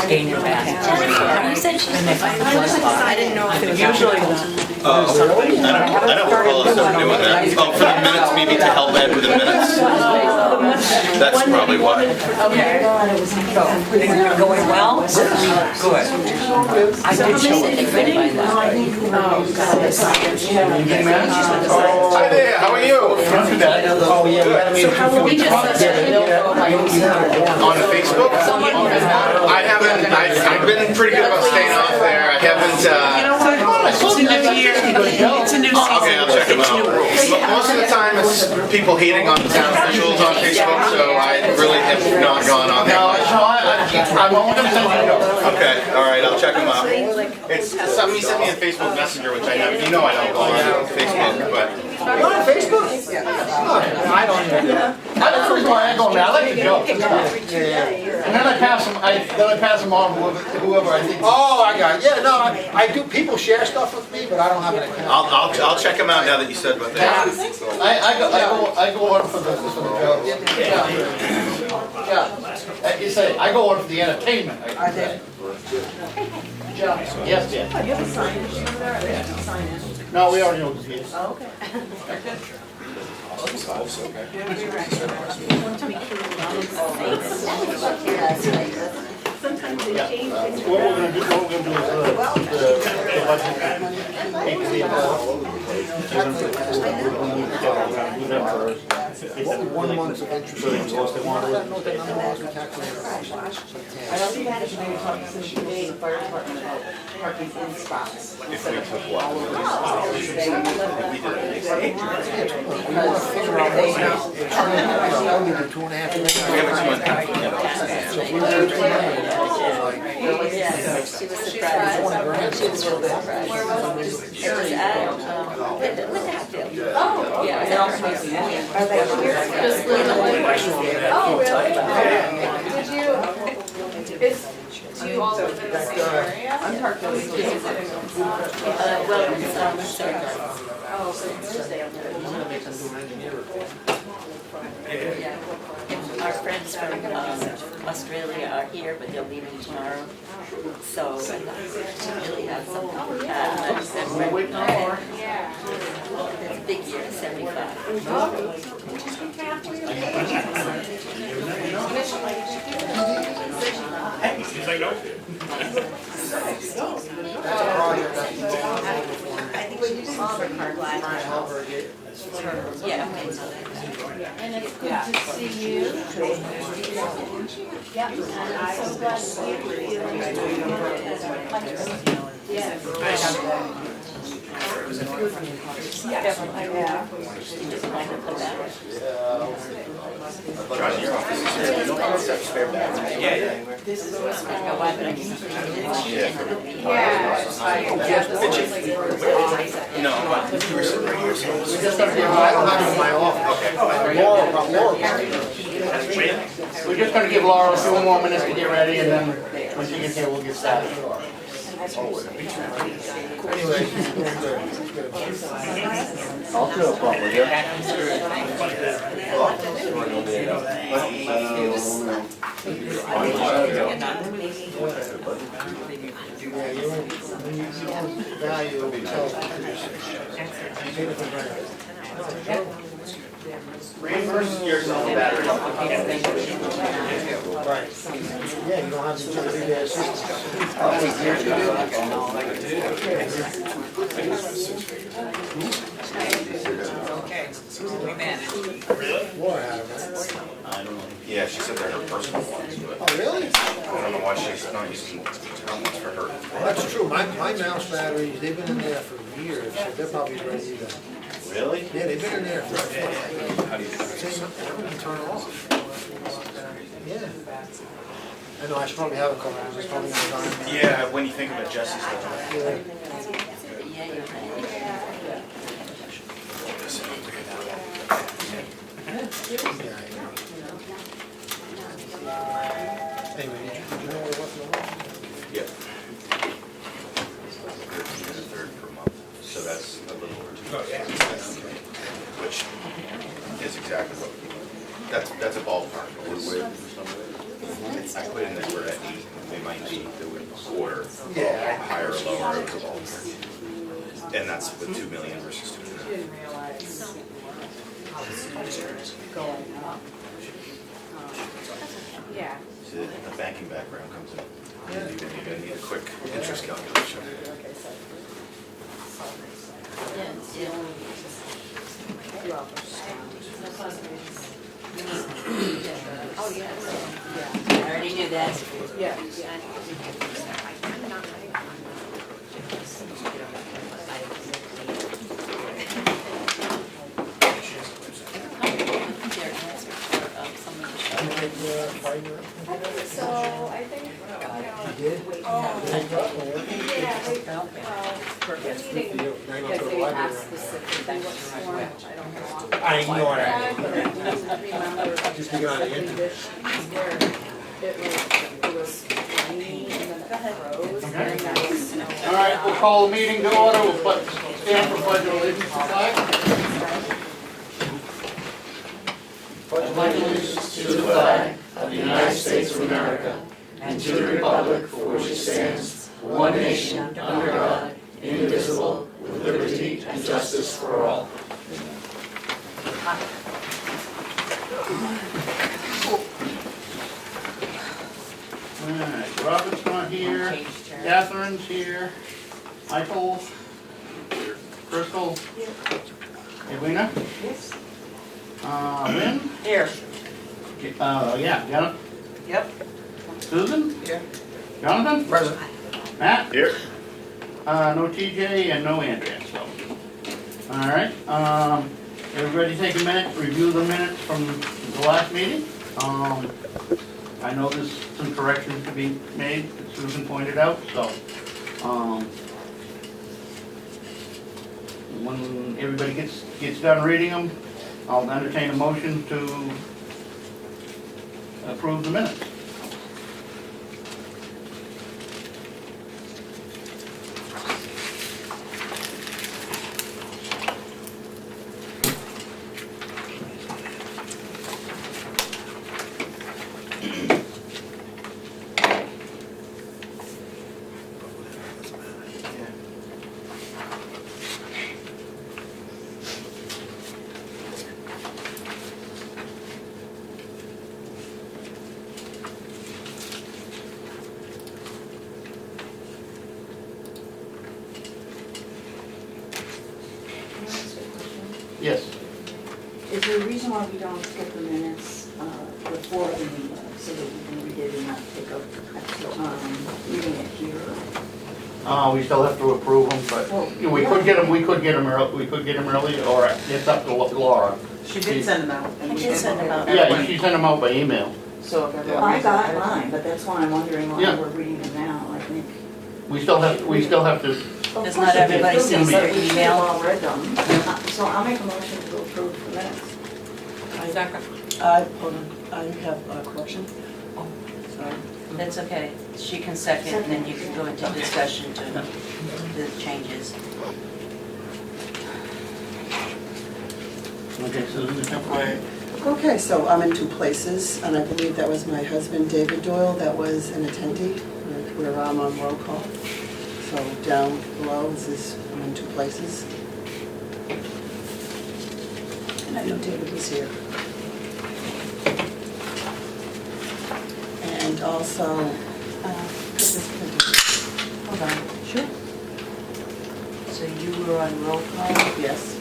gain your back. You said she's I didn't know if it was Usually, I don't recall us ever doing that. Oh, for the minutes, maybe to help Ed with the minutes? That's probably why. okay. So, things are going well? Good. I did show it. Hi there, how are you? Oh, yeah. We just On Facebook? I've been pretty good about staying off there. I haven't, It's a new year. It's a new season. okay, I'll check them out. Most of the time it's people hating on the town officials on Facebook, so I really have not gone on there much. I won't Okay, alright, I'll check them out. It's something he sent me on Facebook Messenger, which I never, you know I don't go on Facebook, but. You're on Facebook? I don't even. That's the reason why I go now. I like to joke. And then I pass them on to whoever I think. Oh, I got it. Yeah, no, I do. People share stuff with me, but I don't have an account. I'll check them out now that you said about that. I go on for the joke. Yeah. You say I go on for the entertainment. I did. Yes, yes. You have a sign in there? I have to sign in. No, we already know who he is. Oh, okay. Sometimes they change things. What we're gonna do is the budget. 1 month of interest. I don't think I had to maybe talk to the fire department about parking in spots. If we took what? We haven't She was surprised. She was really surprised. It was at, with Hatfield. Oh, yeah. And also, are they here? Just little. Oh, really? Did you, do you all live in the same area? I'm parked over here. Well, it's Thursday. Oh, so Thursday I'm there. Yeah. Our friends from Australia are here, but they're leaving tomorrow. So I thought to really have some it's a big year, 75. He's like, no. Yeah. And it's good to see you. Yeah, and I'm so glad John, your office is here. You don't have spare bags. Yeah. No, but you were sitting right here, so. I don't have it in my office. Laura. We're just gonna give Laura a few more minutes to get ready, and then when she gets here, we'll get started. Anyway. I'll do a problem with you. Value of Reimburse yourself battery. Right. Yeah, you don't have to do big ass Okay, we managed. Laura had them, right? I don't know. Yeah, she said they're her personal ones, but Oh, really? I don't know why she's not using town ones for her. Well, that's true. My mouse batteries, they've been in there for years, so they're probably ready to. Really? Yeah, they've been in there for. How do you? Turn it off. Yeah. I know, I should probably have a couple, it's probably gonna die. Yeah, when you think of it, Jesse's doing it. Anyway, did you know what it was? Yep. 13 and a third per month, so that's a little over 2,000. Which is exactly what, that's a ballpark. I put in there for at 8, they might be higher or lower or the ballpark. And that's with 2 million versus 2 million. Didn't realize how it's going up. Yeah. See, the banking background comes in. You're gonna need a quick interest calculation. Oh, yeah. I already knew that. Yeah. So I think, They asked specifically what form, which I don't know. I ignore that. Just to get on the internet. It was raining and then it froze. Okay. And then it was snow. All right, we'll call the meeting to order. We'll stand for pledge of allegiance to the flag. Pledge allegiance to the flag of the United States of America and to the republic for which it stands, one nation, under God, indivisible, with liberty and justice for all. All right, Robert's not here, Catherine's here, Michael, Crystal, Edwina? Yes. Lynn? Here. Yeah, Janet? Yep. Susan? Here. Jonathan? Present. Matt? Here. No TJ and no Andrea, so. All right, everybody take a minute, review the minutes from the last meeting. I know there's some corrections to be made, that Susan pointed out, so. When everybody gets done reading them, I'll entertain a motion to approve the minutes. Yes. Is there a reason why we don't get the minutes before the meeting, so that we can read it and not take up extra time reading it here? We still have to approve them, but we could get them early, or it's up to Laura. She did send them out. I did send them out. Yeah, she sent them out by email. So if everyone I reads got it. mine, but that's why I'm wondering why Yeah. we're reading them now, I think. We still have to, Does not everybody see their their We should have email? all read them, so I'll make a motion to approve the minutes. Hold on, I have a correction. Oh, sorry. That's okay. She can second, and then you can go into discussion to the changes. okay, Susan, jump away. Okay, so I'm in two places, and I believe that was my husband, David Doyle, that was an attendee. We're on roll call. So down below is I'm in two places. And I know David was here. And also, hold on, Sure. So you were on roll call, yes,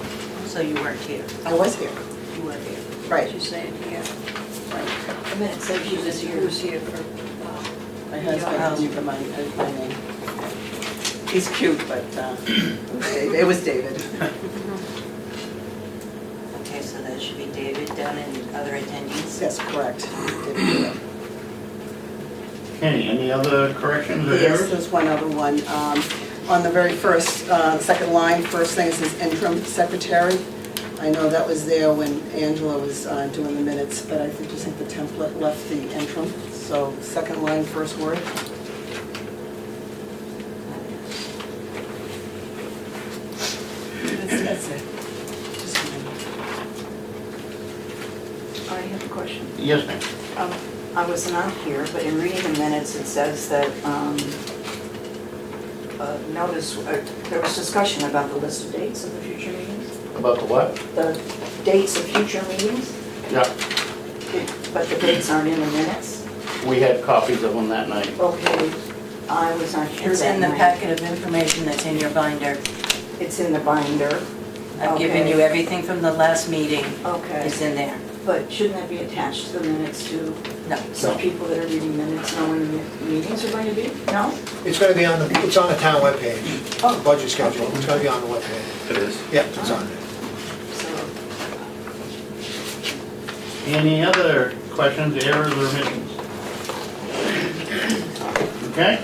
so you weren't here. I was here, You were here. right. She's saying here. The minutes say she was here. Who's here for? My husband, you got my name. He's cute, but it was David. Okay, so that should be David down and other attendees. Yes, correct. David Doyle. Okay, any other corrections or Yes, errors? there's one other one. On the very first, second line, first thing is his interim secretary. I know that was there when Angela was doing the minutes, but I just think the template left the interim. So second line, first word. That's it. Just a minute. I have a question. Yes, ma'am. I was not here, but in reading the minutes, it says that notice, there was discussion about the list of dates of the future meetings, About the what? the dates of future meetings, Yeah, but the dates aren't in the minutes. we had copies of them that night. Okay, I was not here It's that in the night. packet of information that's in your binder. It's in the binder. I've given Okay. you everything from the last meeting. Okay, It's in there. but shouldn't that be attached to the minutes too? No. So people that are reading minutes know when the meetings are going to be? No? It's gonna be on the, it's on the town webpage, the budget schedule, it's gonna be on the webpage. It is. Yeah, it's on there. So, Any other questions, errors, or omissions? Okay,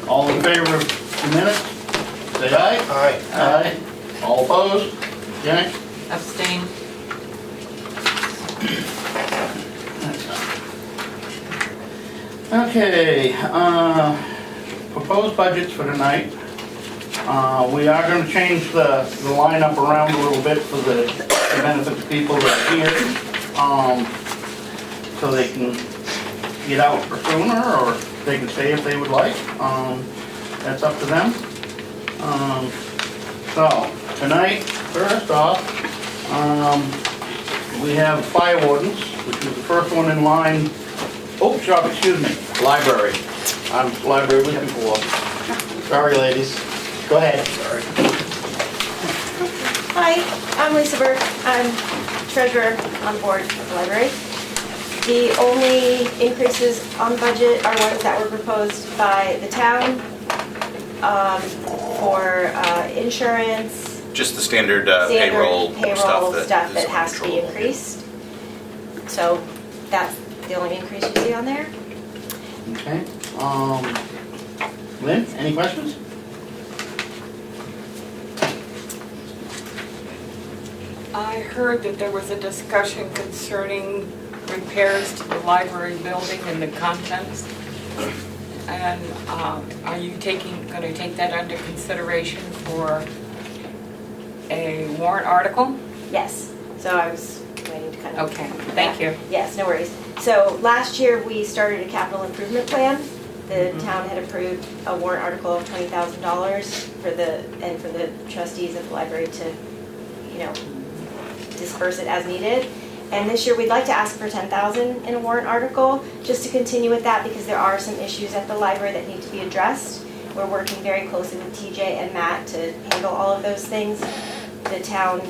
all in favor of the minutes, say aye. Aye. Aye. All opposed? Okay. Abstain. Okay, proposed budgets for tonight. We are gonna change the lineup around a little bit for the benefit of people that are here, so they can get out sooner, or they can stay if they would like. That's up to them. So, tonight, first off, we have fire wardens, which is the first one in line. Oh, shop, excuse me, library. I'm library with before. Sorry, ladies. Go ahead. Hi, I'm Lisa Burke. I'm treasurer on board of the library. The only increases on budget are ones that were proposed by the town for insurance, Just the standard standard payroll stuff that that has to be controllable. increased. So that's the only increase you see on there. Okay. Lynn, any questions? I heard that there was a discussion concerning repairs to the library building and the contents. And are you gonna take that under consideration for a warrant article? Yes, so I was waiting to kind of. Okay, thank you. Yes, no worries. So last year, we started a capital improvement plan. The town had approved a warrant article of $20,000 for the trustees of the library to, disperse it as needed. And this year, we'd like to ask for $10,000 in a warrant article, just to continue with that, because there are some issues at the library that need to be addressed. We're working very closely with TJ and Matt to handle all of those things. The town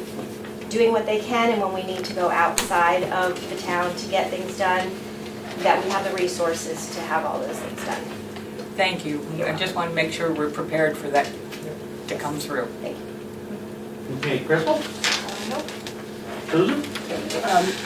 doing what they can, and when we need to go outside of the town to get things done, that we have the resources to have all those things done. Thank you. I just want to make sure we're prepared for that to come through. Thank you. Okay, Crystal? Nope. Susan?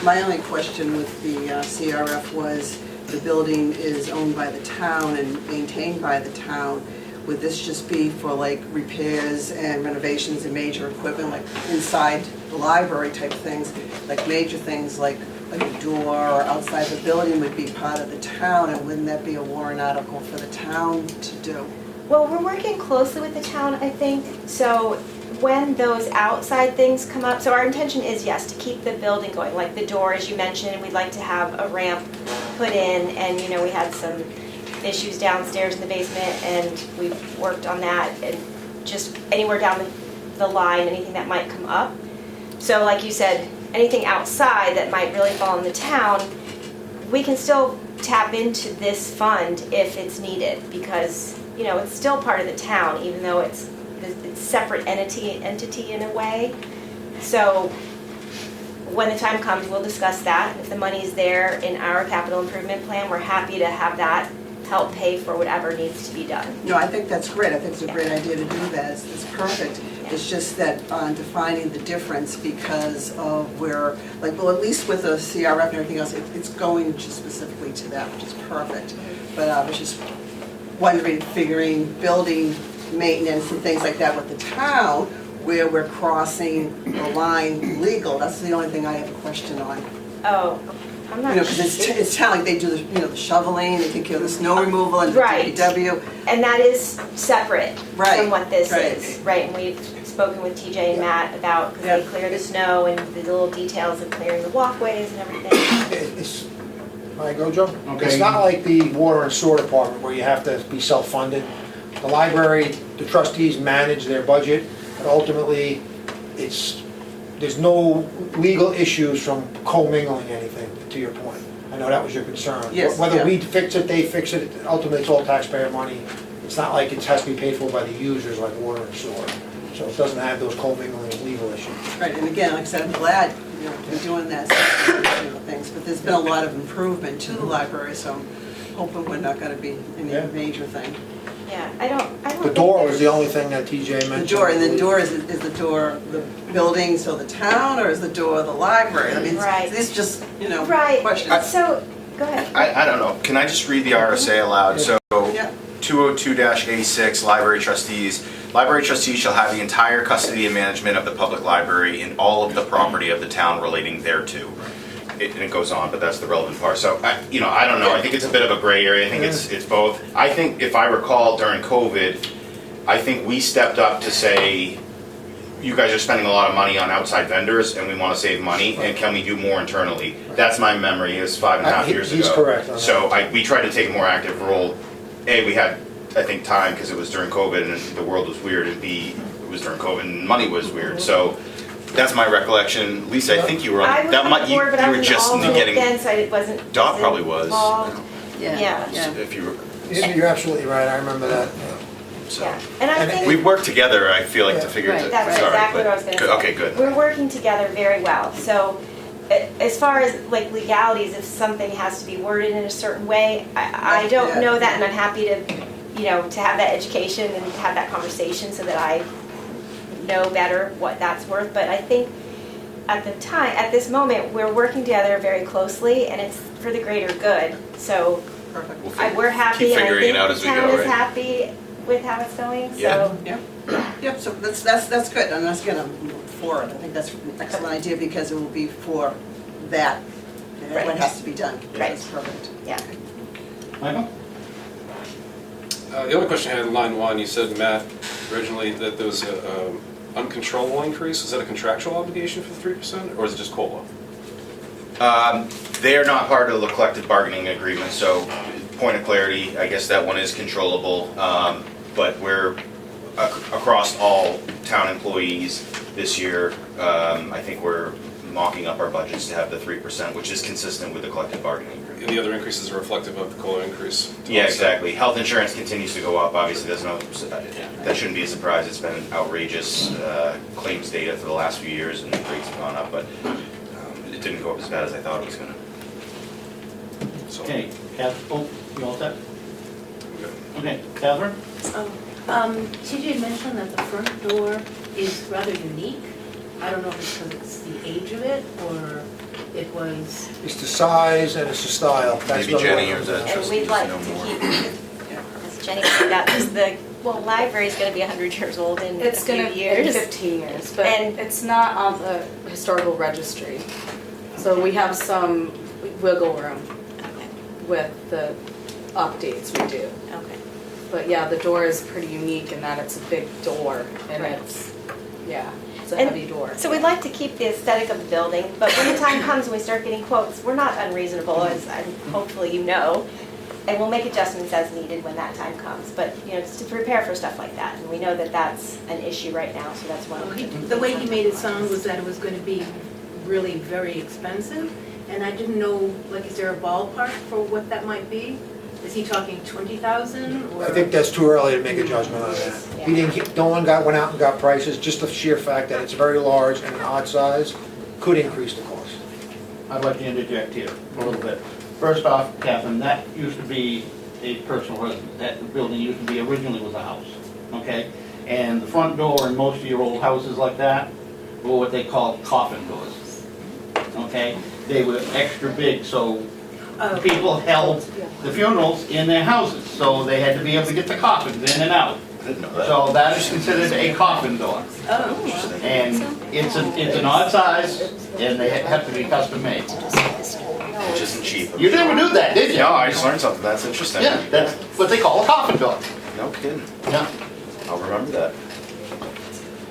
My only question with the CRF was, the building is owned by the town and maintained by the town. Would this just be for like repairs and renovations and major equipment, like inside the library type things, like major things like a door or outside the building would be part of the town, and wouldn't that be a warrant article for the town to do? Well, we're working closely with the town, I think, so when those outside things come up, so our intention is, yes, to keep the building going, like the door, as you mentioned, we'd like to have a ramp put in, and we had some issues downstairs in the basement, and we've worked on that, and just anywhere down the line, anything that might come up. So like you said, anything outside that might really fall in the town, we can still tap into this fund if it's needed, because it's still part of the town, even though it's separate entity in a way. So when the time comes, we'll discuss that. If the money's there in our capital improvement plan, we're happy to have that help pay for whatever needs to be done. No, I think that's great. I think it's a great idea to do that. It's perfect. It's just that defining the difference, because of where, at least with the CRF and everything else, it's going just specifically to that, which is perfect. But I was just wondering, figuring building maintenance and things like that with the town, where we're crossing the line legal. That's the only thing I have a question on. Oh, I'm not Because it's town, like they do the shoveling, they take care of the snow removal and the Right. DPW. And that is separate Right, from what this right. is, right? And we've spoken with TJ and Matt about, because they Yeah. clear the snow and the little details of clearing the walkways and everything. It's, can I go, Joe? Okay. It's not like the water and sewer department where you have to be self-funded. The library, the trustees manage their budget, and ultimately, there's no legal issues from commingling anything, to your point. I know that was your concern. Yes, Whether yeah. we fix it, they fix it, ultimately it's all taxpayer money. It's not like it has to be paid for by the users like water and sewer. So it doesn't have those commingling and legal issues. Right, and again, like I said, I'm glad, you know, we're doing that, things, but there's been a lot of improvement to the library, so I'm hoping we're not gonna be any Yeah. major thing. Yeah, I don't The think door was there's- the only thing that TJ mentioned. The door, and the door, is the door the building, so the town, or is the door the library? I mean, Right. it's just, you know, Right, questions. so, go ahead. I don't know, can I just read the RSA aloud? So, Yeah. 202-A6, library trustees. Library trustees shall have the entire custody and management of the public library and all of the property of the town relating thereto. And it goes on, but that's the relevant part. So, I don't know, I think it's a bit of a gray area, I think it's both. I think if I recall during COVID, I think we stepped up to say, you guys are spending a lot of money on outside vendors and we want to save money, and can we do more internally? That's my memory, is 5.5 years ago. He's correct on that. So we tried to take a more active role. A, we had, I think, time because it was during COVID and the world was weird, and B, it was during COVID and money was weird. So that's my recollection. Lisa, I think you were I on, was that on might, the board, but I you were was just involved getting, then, so I wasn't. Dot probably was. involved. Yeah, Yeah. yeah. If you were, You're absolutely right, I remember that. so. Yeah, and I And think. We've worked together, I feel like, to figure it out. That's Sorry, exactly but- what I was gonna good, say. okay, good. We're working together very well, so as far as like legalities, if something has to be worded in a certain way, I don't Yeah. know that, and I'm happy to, to have that education and have that conversation so that I know better what that's worth, but I think at this moment, we're working together very closely, and it's for the greater good, so Perfect. We'll we're happy, keep and I figuring think it out the as we go, town is right? happy with how it's going, so. Yeah. Yep, so that's good, and that's gonna move forward. I think that's an excellent idea, because it will be for that, and what Right. has to be done. Right. That's perfect. Yeah. Michael? The only question I had in line one, you said, Matt, originally that there was a uncontrollable increase. Is that a contractual obligation for the 3%, or is it just COLA? They are not part of the collective bargaining agreement, so point of clarity, I guess that one is controllable, but we're across all town employees this year. I think we're mocking up our budgets to have the 3%, which is consistent with the collective bargaining agreement. And the other increases are reflective of the COLA increase? Yeah, exactly. Health insurance continues to go up. Obviously, that shouldn't be a surprise. It's been outrageous claims data for the last few years, and the rates have gone up, but it didn't go up as bad as I thought it was going to. So, Okay, Catherine, you all set? Okay. Okay, Catherine? TJ mentioned that the front door is rather unique. I don't know if it's because it's the age of it, or it was, It's the size and it's the style. That's Maybe what Jenny we're- or the And trustees we'd like know to more. keep, as Jenny pointed out, because the library's gonna be 100 years old in a It's few gonna be years. 15 years, but And- it's not on the historical registry. So we have some wiggle room with the updates we do. Okay. But yeah, the door is pretty unique in that it's a big door and Right. it's a And heavy door. So we'd like to keep the aesthetic of the building, but when the time comes and we start getting quotes, we're not unreasonable, as hopefully you know. And we'll make adjustments as needed when that time comes, but, just to prepare for stuff like that. And we know that that's an issue right now, so that's one. the way he made it sound was that it was going to be really very expensive. And I didn't know, like, is there a ballpark for what that might be? Is he talking 20,000 or? I think that's too early to make a judgment on that. He didn't, no one went out and got prices, just the sheer fact that it's very large and an odd size could increase the cost. I'd like to interject here a little bit. First off, Catherine, that used to be a personal residence. That building used to be, originally was a house, okay? And the front door in most of your old houses like that were what they call coffin doors, okay? They were extra big, so people held the funerals in their houses, so they had to be able to get the coffins in and out. I didn't know that. So that is considered a coffin door. Oh, And it's an odd size, and they have to be custom made. Which isn't cheap. You never knew that, did you? No, I just learned something. That's interesting. Yeah, that's what they call a coffin door. No kidding. Yeah. I'll remember that.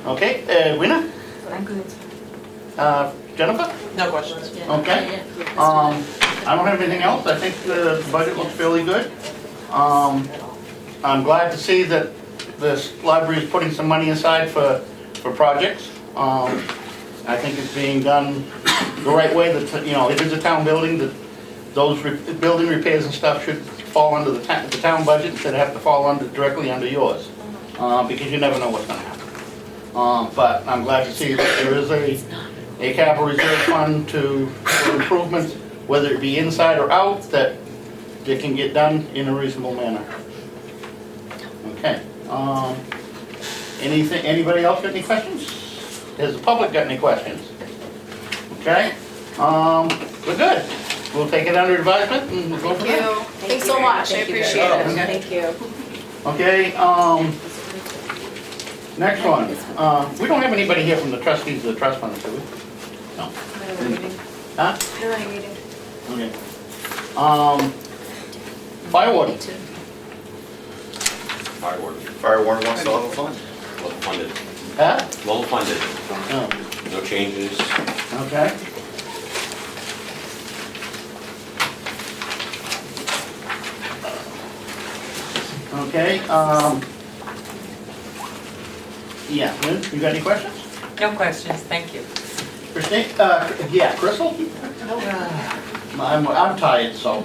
Okay, Wina? I'm good. Jennifer? No questions. Okay. I don't have anything else. I think the budget looks fairly good. I I'm glad to see that this library is putting some money aside for projects. I think it's being done the right way, that, you know, if it's a town building, that those building repairs and stuff should fall under the town budget instead of have to fall directly under yours, because you never know what's gonna happen. But I'm glad to see that there is a capital reserve fund for improvements, whether it be inside or out, that they can get done in a reasonable manner. Okay. Anybody else got any questions? Has the public got any questions? Okay. We're good. We'll take it under advisement and we'll go from there. Thanks so much, I appreciate it. Thank you. Okay, next one. We don't have anybody here from the trustees of the trust fund, do we? No. Huh? Okay. Fire warden. Fire warden, Fire warden wants to level fund. level funded, Huh? level funded, Oh, no changes. okay. Okay, yeah, Lynn, you got any questions? No questions, thank you. Christine, yeah, Crystal? I'm tired, so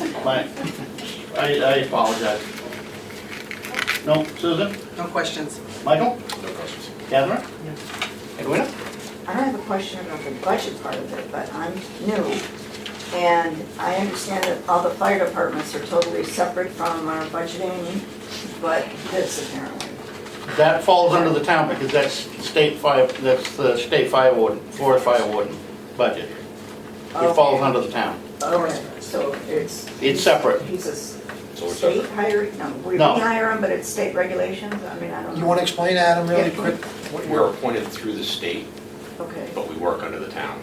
I apologize. No, Susan? No questions. Michael? No questions. Catherine? Edwina? I don't have a question about the budget part of it, but I'm new. And I understand that all the fire departments are totally separate from our budgeting, but this apparently. That falls under the town because that's state fire, that's the state fire warden, forest fire warden budget. It falls under the town. Okay, so It's separate. he's a So we're state separate. hired, no, we No. hire him, but it's state regulations? I mean, I don't know. You want to explain, Adam, really Yeah. quick? We're appointed through the state, Okay, but we work under the town.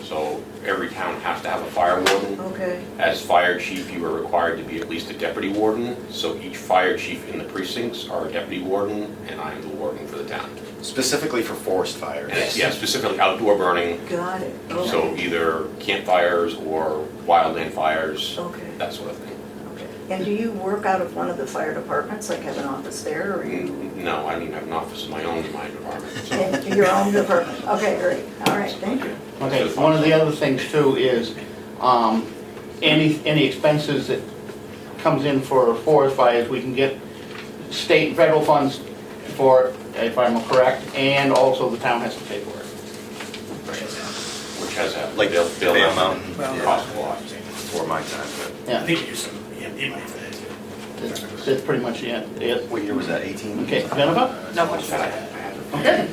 So every town has to have a fire warden. okay, As fire chief, you are required to be at least a deputy warden. So each fire chief in the precincts are a deputy warden, and I am the warden for the town. Specifically for forest fires. And it's, yeah, specifically outdoor burning, got it, okay. so either campfires or wildland fires, Okay, that sort of thing. okay. And do you work out of one of the fire departments, like have an office there, or you? No, I don't even have an office of my own in my department. So In your own department? Okay, great, all right, thank you. Okay, one of the other things too is, any expenses that comes in for forest fires, we can get state and federal funds for it, if I'm correct, and also the town has to pay for it. which has happened, like Bill Bale Mountain, Mountain, cost a lot. before my time, but. Yeah, I think you use some EMD money for that too. that's pretty much it. What year was that, 18? Okay, Jennifer? No questions. Okay,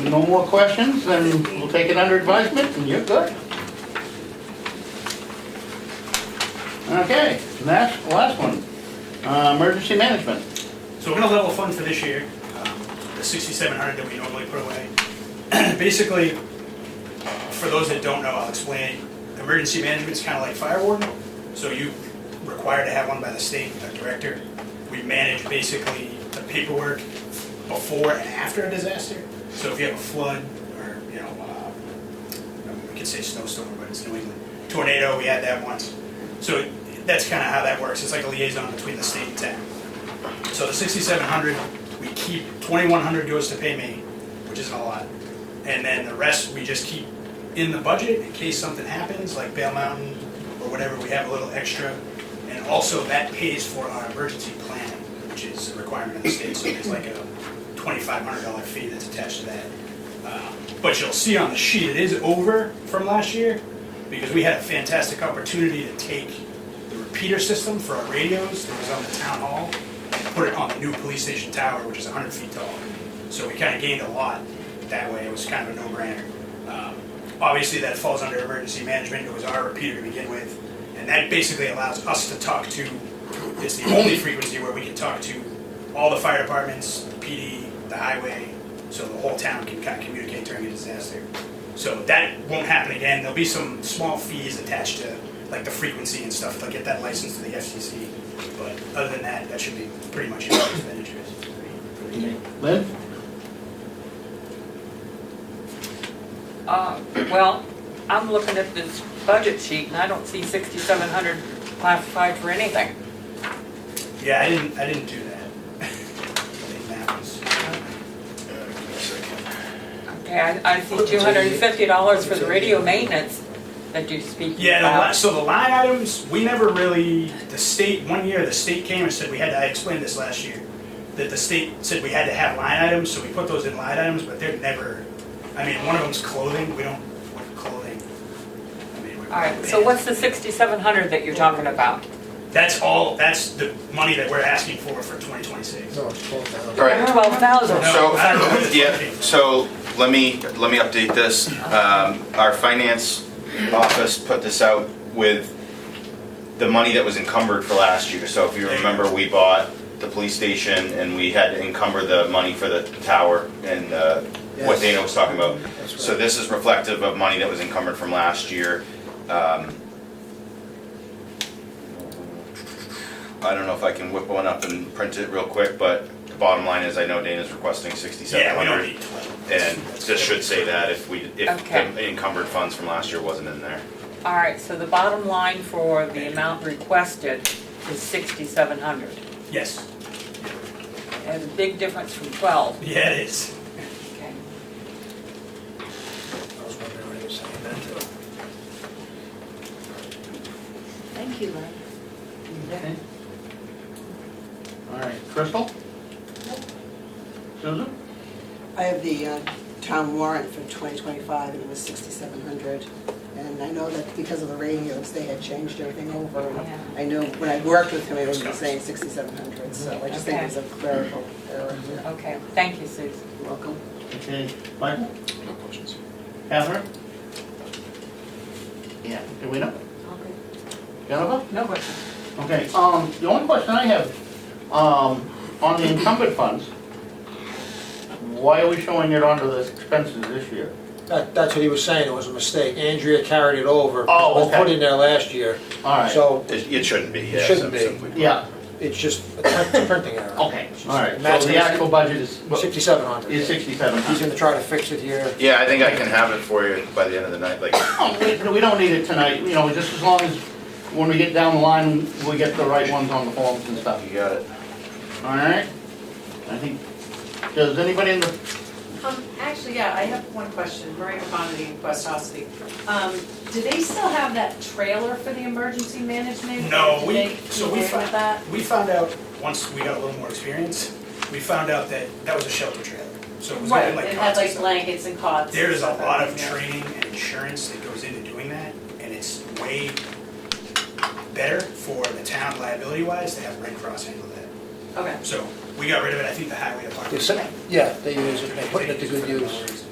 no more questions, then we'll take it under advisement, and you're good. Okay, last one, emergency management. So we're gonna level fund for this year, the 6,700 that we normally put away. Basically, for those that don't know, I'll explain. Emergency management's kind of like fire warden, so you require to have one by the state director. We manage basically the paperwork before and after a disaster. So if you have a flood or, we could say snowstorm, but it's New England. Tornado, we had that once. So that's kind of how that works. It's like a liaison between the state and town. So the 6,700, we keep, 2,100 goes to pay me, which isn't a lot. And then the rest, we just keep in the budget in case something happens, like Bale Mountain or whatever, we have a little extra. And also that pays for our emergency plan, which is a requirement of the state. So there's like a $2,500 fee that's attached to that. But you'll see on the sheet, it is over from last year because we had a fantastic opportunity to take the repeater system for our radios that was on the town hall and put it on the new police station tower, which is 100 feet tall. So we kind of gained a lot that way. It was kind of a no-brainer. Obviously, that falls under emergency management. It was our repeater to begin with. And that basically allows us to talk to, it's the only frequency where we can talk to all the fire departments, the PD, the highway, so the whole town can kind of communicate during a disaster. So that won't happen again. There'll be some small fees attached to like the frequency and stuff. They'll get that license to the FCC. But other than that, that should be pretty much your expenditures. Lynn? Well, I'm looking at this budget sheet and I don't see 6,700 classified for anything. Yeah, I didn't do that. I think Matt was. Give me a second. Okay, I see $250 for the radio maintenance that you're speaking Yeah, about. so the line items, we never really, the state, one year the state came and said we had to, I explained this last year, that the state said we had to have line items, so we put those in line items, but they're never, I mean, one of them's clothing, we don't, what clothing? I mean, All right, so what's the 6,700 that you're talking about? That's the money that we're asking for 2026. No, it's 12,000. All right. 12,000. So, I don't know where this yeah, came from. so let me update this. Our finance office put this out with the money that was encumbered for last year. So if you remember, we bought the police station and we had to encumber the money for the tower and what Yes. Dana was talking about. That's right. So this is reflective of money that was encumbered from last year. I don't know if I can whip one up and print it real quick, but the bottom line is I know Dana's requesting Yeah, we don't 6,700. need 12. And this should say that if Okay. the encumbered funds from last year wasn't in there. All right, so the bottom line for the amount requested is 6,700. Yes, And a big difference from 12. yeah, it is. Okay. I was wondering what he was saying then too. Thank you, Len. Okay. All right, Crystal? Susan? I have the town warrant for 2025, and it was 6,700. And I know that because of the radios, they had changed everything over. And Yeah. I know when I worked with him, he was saying 6,700, so I just think Okay. it was a clerical error here. Okay, thank you, Susan. You're welcome. Okay, Michael? No questions. Catherine? Yeah, do we know? Jennifer? No questions. Okay, the only question I have, on the encumbered funds, why are we showing it onto the expenses this year? That's what he was saying, it was a mistake. Andrea carried it over. Oh, It was okay. put in there last year. All right. So It shouldn't be, yeah. Shouldn't be. simply. Yeah, it's just a printing error. okay, all right, Matt's so the gonna- actual budget is 6,700. is 67. He's gonna try to fix it here. Yeah, I think I can have it for you by the end of the night, like, Oh, we don't need it tonight, you know, just as long as, when we get down the line, we get the right ones on the forms and stuff. you got it. All right? I think, does anybody in the, Actually, yeah, I have one question, Maria Conity, West Ossipee. Do they still have that trailer for the emergency management? No, Do we, they so keep we in with that? found out, once we got a little more experience, we found out that that was a shelter trailer. So it was Right, gonna be like it cots had and like stuff. blankets and cots. and There is a stuff lot of in there. training and insurance that goes into doing that, and it's way better for the town liability wise to have Red Cross handle that. Okay, So we got rid of it, I think the highway department. Yeah, they use it, they put it to good use.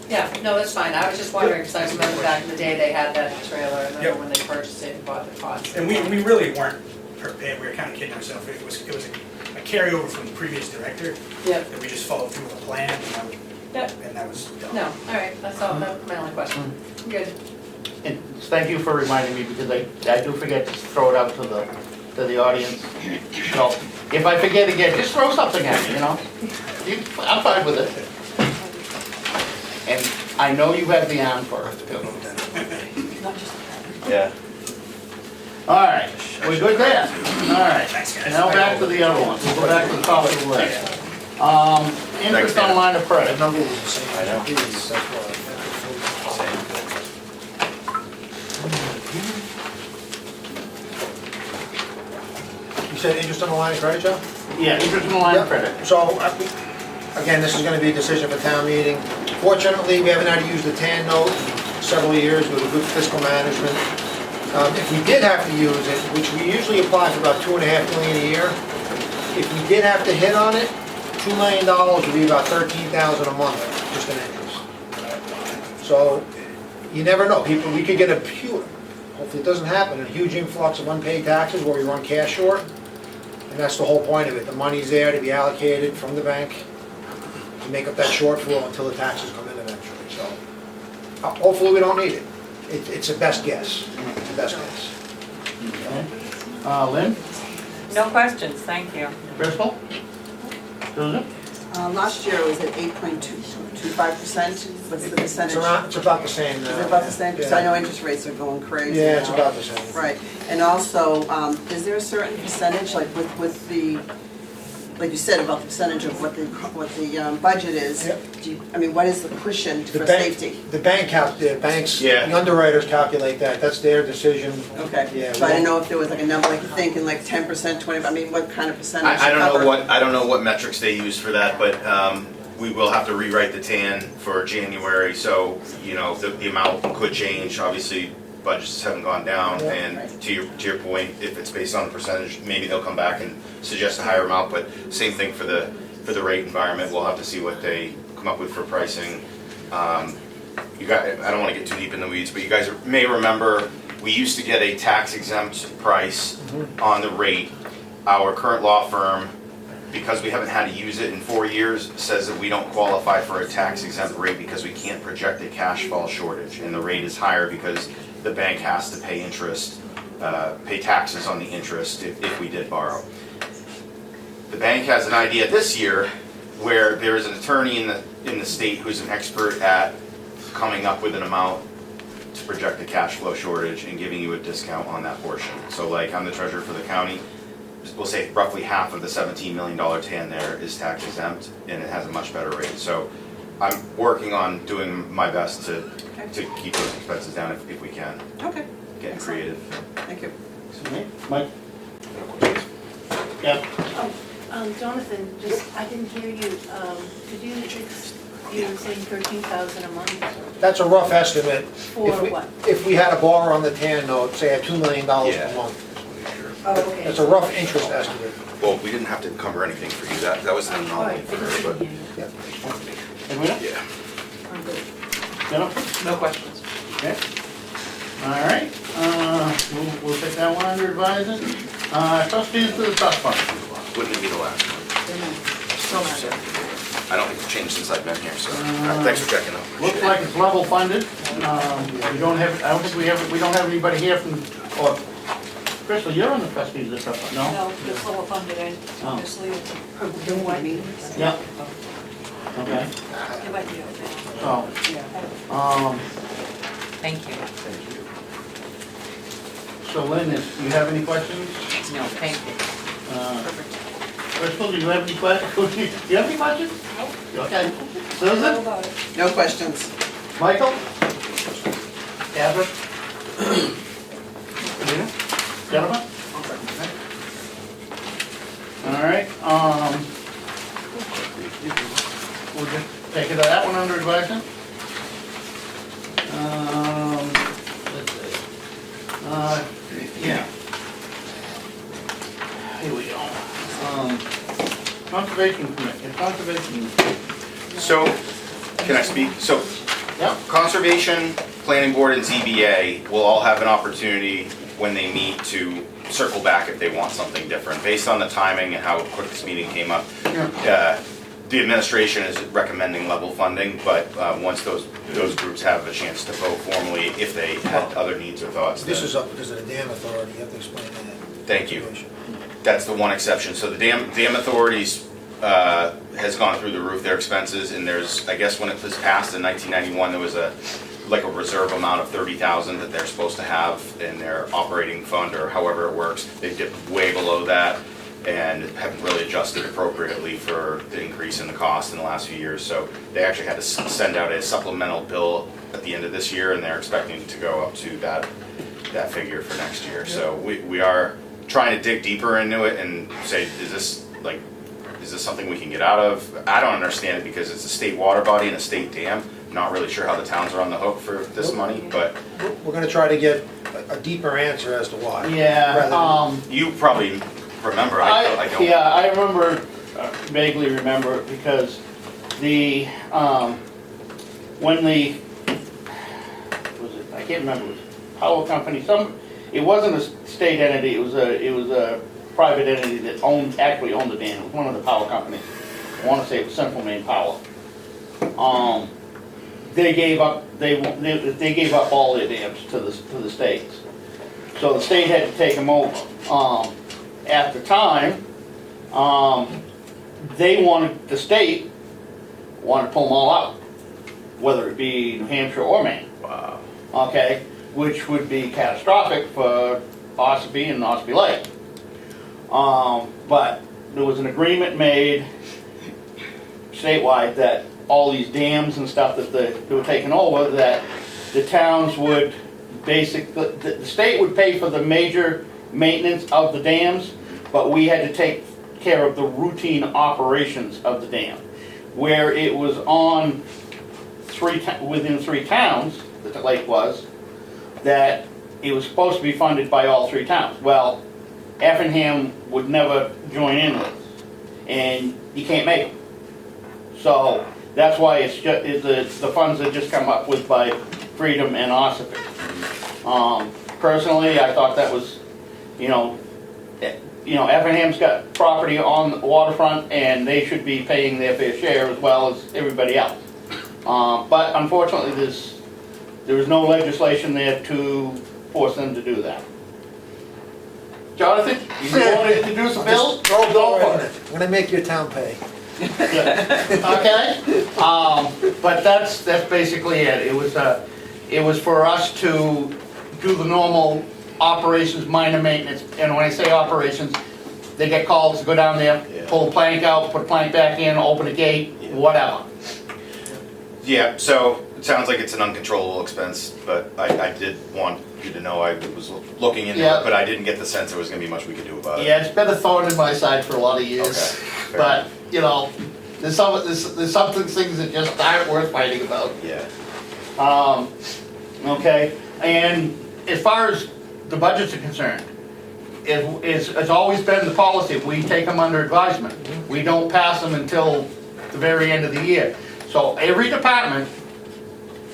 yeah, no, that's fine, I was just wondering, because I remember back in the day, they had that trailer, and Yep. then when they purchased it and bought the cots. And we really weren't prepared, we were kind of kidding ourselves, it was a carryover from the previous director, Yep, that we just followed through with a plan, yep, and that was done. no, all right, that's all, that's my only question. Good. and thank you for reminding me, because I do forget to throw it out to the audience. So, if I forget again, just throw something at me, you know? I'm fine with it. And I know you have the arm for it, too. Yeah. All right, we good there? All right, Thanks, guys. now back to the other one, we'll go back to the top of the list. Interest on line of credit. The number was the same. I know. That's why. You said interest on the line of credit, Joe? Yeah, interest on the line of credit. So, again, this is gonna be a decision for town meeting. Fortunately, we haven't had to use the TAN note in several years with a good fiscal management. If we did have to use it, which we usually apply for about $2.5 million a year, if we did have to hit on it, $2 million would be about $13,000 a month, just in interest. So, you never know, we could get hopefully it doesn't happen, a huge influx of unpaid taxes where we run cash short. And that's the whole point of it, the money's there to be allocated from the bank to make up that shortfall until the taxes come in eventually, so. Hopefully we don't need it. It's a best guess, it's a best guess. Okay. Lynn, No questions, thank you. Crystal? Susan? Last year it was at 8.25%. What's the percentage? It's about the same now. Is it about the same? Because Yeah. I know interest rates are going crazy Yeah, it's now. about the same. Right, and also, is there a certain percentage, like with the, like you said, about the percentage of what the budget is? Yep. I mean, what is the cushion The for bank- safety? The banks, Yeah. the underwriters calculate that, that's their decision. Okay, Yeah, so I didn't know if there was like a number, like you're thinking like 10%, 20, I mean, what kind of percentage? I don't cover? know what metrics they use for that, but we will have to rewrite the TAN for January, so, you know, the amount could change. Obviously, budgets haven't gone down, Yeah. and to your point, if it's based on the percentage, maybe they'll come back and suggest a higher amount, but same thing for the rate environment. We'll have to see what they come up with for pricing. You guys, I don't want to get too deep in the weeds, but you guys may remember, we used to get a tax exempt price on the rate. Our current law firm, because we haven't had to use it in 4 years, says that we don't qualify for a tax exempt rate because we can't project a cash fall shortage. And the rate is higher because the bank has to pay interest, pay taxes on the interest if we did borrow. The bank has an idea this year where there is an attorney in the state who's an expert at coming up with an amount to project a cash flow shortage and giving you a discount on that portion. So like, I'm the treasurer for the county, we'll say roughly half of the $17 million TAN there is tax exempt, and it has a much better rate. So I'm working on doing my best to keep those expenses down if we can. Okay. Getting creative. Thank you. Mike? Yeah. Jonathan, I didn't hear you, you were saying 13,000 a month? That's a rough estimate. For what? If we had to borrow on the TAN note, say at $2 million Yeah. per month. Oh, okay. That's a rough interest estimate. Well, we didn't have to encumber anything for you. That was an All anomaly right, for I just her, didn't but hear you. Edwina? yeah. I'm good. Jennifer? No questions. Okay. All right, we'll take that one under advisement. Trustees to the trust fund. Wouldn't it be the last one? Still not there. I don't think it's changed since I've been here, so thanks for checking out. Looks like it's level funded. We don't have, I don't think we don't have anybody here from, or, Crystal, you're on the trustees of the trust fund, no? No, it's level funded, Oh. obviously, it's Yeah. Okay, it might be okay. so, Thank you. so Lynn, do you have any questions? No, thank you. Crystal, do you have any questions? Do you have any questions? Okay. Susan? No questions. Michael? Catherine? Jennifer? All right, we'll just take that one under advisement. Let's see. Yeah. Here we go. Conservation Commission. So, can I speak? So, Yep. Conservation, Planning Board, and ZBA will all have an opportunity when they meet to circle back if they want something different. Based on the timing and how quick this meeting came up, the administration is recommending level funding, but once those groups have a chance to vote formally, if they had other needs or thoughts. This then- is up because of the dam authority, you have to explain that. Thank you. That's the one exception. So the dam authorities has gone through the roof, their expenses, and there's, I guess when it was passed in 1991, there was a reserve amount of 30,000 that they're supposed to have in their operating fund or however it works. They dipped way below that and haven't really adjusted appropriately for the increase in the cost in the last few years. So they actually had to send out a supplemental bill at the end of this year, and they're expecting to go up to that figure for next year. So we are trying to dig deeper into it and say, is this something we can get out of? I don't understand it because it's a state water body and a state dam. I'm not really sure how the towns are on the hook for this money, but We're gonna try to get a deeper answer as to why. Yeah, rather than- you probably remember, I don't. Yeah, I remember, vaguely remember, because the, when the, I can't remember, it was power company, it wasn't a state entity, it was a private entity that actually owned the dam, it was one of the power companies. I wanna say it was Central Maine Power. They gave up all their dams to the states. So the state had to take them over. At the time, the state want to pull them all out, whether it be New Hampshire or Maine. Wow. Okay, which would be catastrophic for Ossipee and Ossipee Lake. But there was an agreement made statewide that all these dams and stuff that they were taking over, that the towns would basically, the state would pay for the major maintenance of the dams, but we had to take care of the routine operations of the dam. Where it was on within 3 towns, that the lake was, that it was supposed to be funded by all 3 towns. Well, Effingham would never join in with us, and you can't make them. So that's why it's just, the funds that just come up with by Freedom and Ossipee. Personally, I thought that was, Effingham's got property on the waterfront, and they should be paying their fair share as well as everybody else. But unfortunately, there was no legislation there to force them to do that. Jonathan, you want to introduce a bill? Go for it. I'm gonna make your town pay. Okay, but that's basically it. It was for us to do the normal operations, minor maintenance, and when I say operations, they get calls to go down there, pull a plank out, put a plank back in, open a gate, whatever. Yeah, so it sounds like it's an uncontrollable expense, but I did want you to know I was looking into it, but I didn't get the sense there was gonna be much we could do about it. Yeah, it's been a thorn in my side for a lot of years, Okay, but, there's some things that just aren't worth fighting about. Yeah. Okay, and as far as the budgets are concerned, it's always been the policy, we take them under advisement. We don't pass them until the very end of the year. So every department,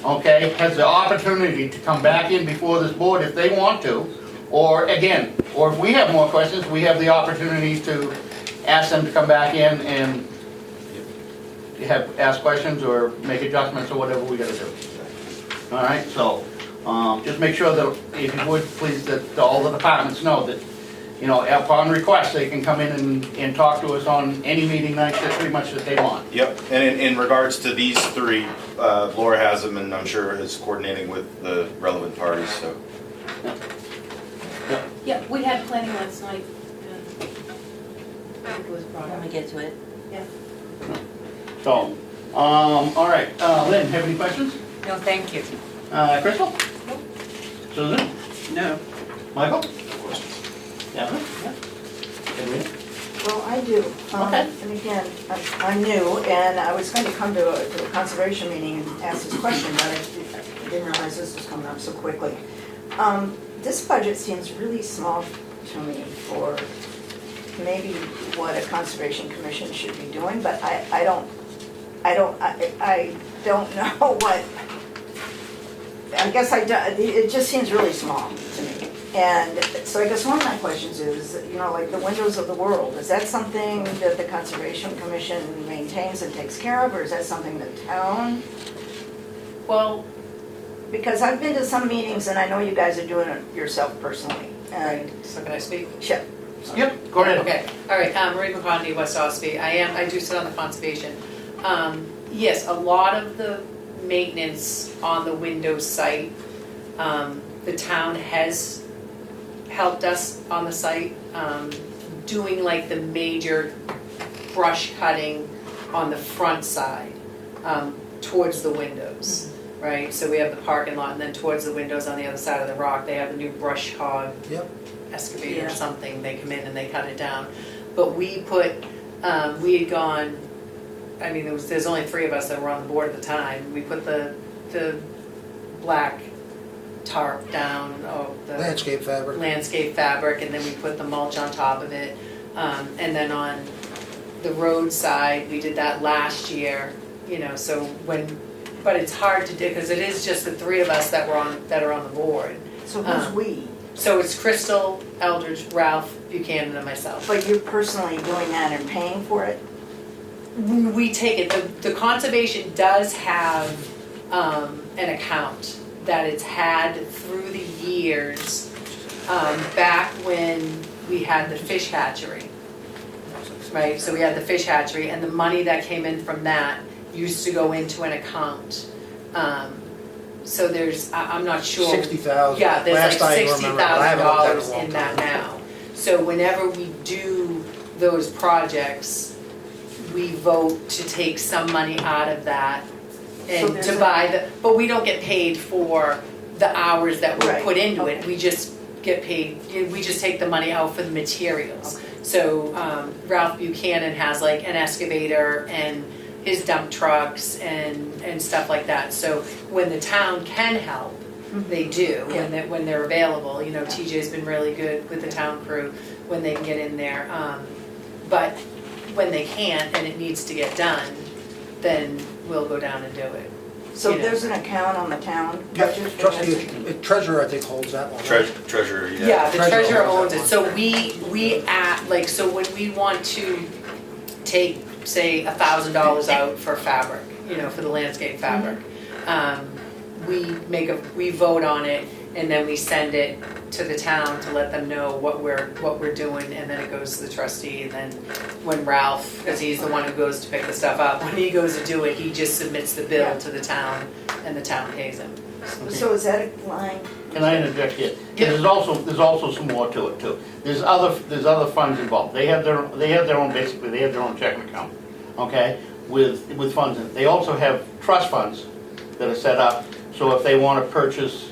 okay, has the opportunity to come back in before this board if they want to, or if we have more questions, we have the opportunity to ask them to come back in and ask questions or make adjustments or whatever we gotta do. All right, so, just make sure that, if you would, please, that all the departments know that, upon request, they can come in and talk to us on any meeting night that pretty much that they want. Yep, and in regards to these 3, Laura has them, and I'm sure is coordinating with the relevant parties, so. Yeah, we had planning last night, and I think it was brought When up. we get to it. Yeah. So, all right, Lynn, have any questions? No, thank you. Crystal? Nope. Susan? No. Michael? No questions. Catherine? Yeah. Edwina? Well, I do. Okay. And again, I'm new, and I was going to come to a conservation meeting and ask this question, but I didn't realize this was coming up so quickly. This budget seems really small to me for maybe what a conservation commission should be doing, but I don't know what, I guess it just seems really small to me. And so I guess one of my questions is, like the windows of the world, is that something that the Conservation Commission maintains and takes care of, or is that something the town? Well, Because I've been to some meetings and I know you guys are doing it yourself personally, and. so can I speak? Sure. Yep, go ahead. Okay, all right, Marie McConaughey, West Ossipee. I do sit on the conservation. Yes, a lot of the maintenance on the Windows site, the town has helped us on the site, doing like the major brush cutting on the front side, towards the windows, right? So we have the parking lot, and then towards the windows on the other side of the rock, they have a new brush hog excavator or something. They come in and they cut it down. But we had gone, I mean, there's only 3 of us that were on the board at the time. We put the black tarp down, the Landscape fabric. and then we put the mulch on top of it. And then on the road side, we did that last year, so but it's hard to do, because it is just the 3 of us that are on the board. So who's we? So it's Crystal, Eldridge, Ralph, Buchanan, and myself. But you're personally doing that and paying for it? We take it, the conservation does have an account that it's had through the years, back when we had the fish hatchery. Right, so we had the fish hatchery, and the money that came in from that used to go into an account. So there's, I'm not sure. 60,000. Yeah, there's Last like I remember, but I haven't looked at it in a $60,000 long in that time. now. So whenever we do those projects, we vote to take some money out of that So and there's to a- buy the, but we don't get paid for the hours that were Right, put into it. okay. We just get paid, we just take the money out for the materials. So Ralph Buchanan has like an excavator and his dump trucks and stuff like that. So when the town can help, they do, when they're available. You know, TJ's been really good with the town crew when they can get in there. But when they can't and it needs to get done, then we'll go down and do it. So you know. there's an account on the town budget? for Trustee, this? treasurer, I think, holds that one. right? Treasurer, Yeah, the Treasurer treasurer owns owns that it, so we add, like, so when we want to take, say, $1,000 out for fabric, you know, for the landscape fabric, we vote on it, and then we send it to the town to let them know what we're doing, and then it goes to the trustee, and then when Ralph, because he's the one who goes to pick the stuff up, when he goes to do it, he just submits the bill to the town, and the town pays him. So is that a line? Can I interject here? There's also some more to it too. There's other funds involved. They have their own, basically, they have their own checking account, okay, with funds in it. They also have trust funds that are set up, so if they want to purchase,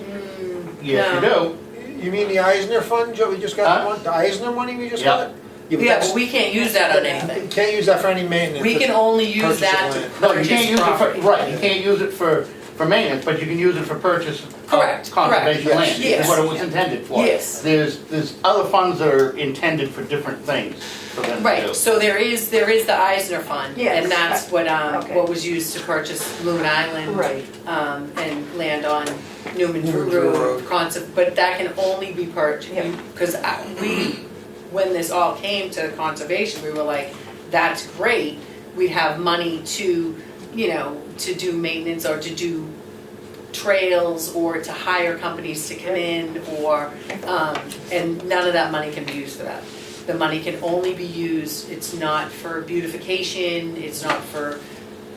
yes, you do. You mean the Eisner fund, Joe, we just got one, the Eisner money we just got? Yeah, that's- but we can't use that on anything. You can't use that for any maintenance. We can only use Purchase of that to land. No, you purchase can't use it property. for, right, you can't use it for maintenance, but you can use it for purchase Correct, of conservation correct. land. Yes. Is what it was intended for. Yes. There's other funds that are intended for different things for them to do. Right, so there is the Eisner Fund, Yes. and that's Okay. what was used to purchase Loon Island, Right. and land on Newman Drew Newman Drew Road, but that can only be purchased, Yeah. because when this all came to conservation, we were like, that's great, we'd have money to, you know, to do maintenance or to do trails or to hire companies to come in or, and none of that money can be used for that. The money can only be used, it's not for beautification, it's not for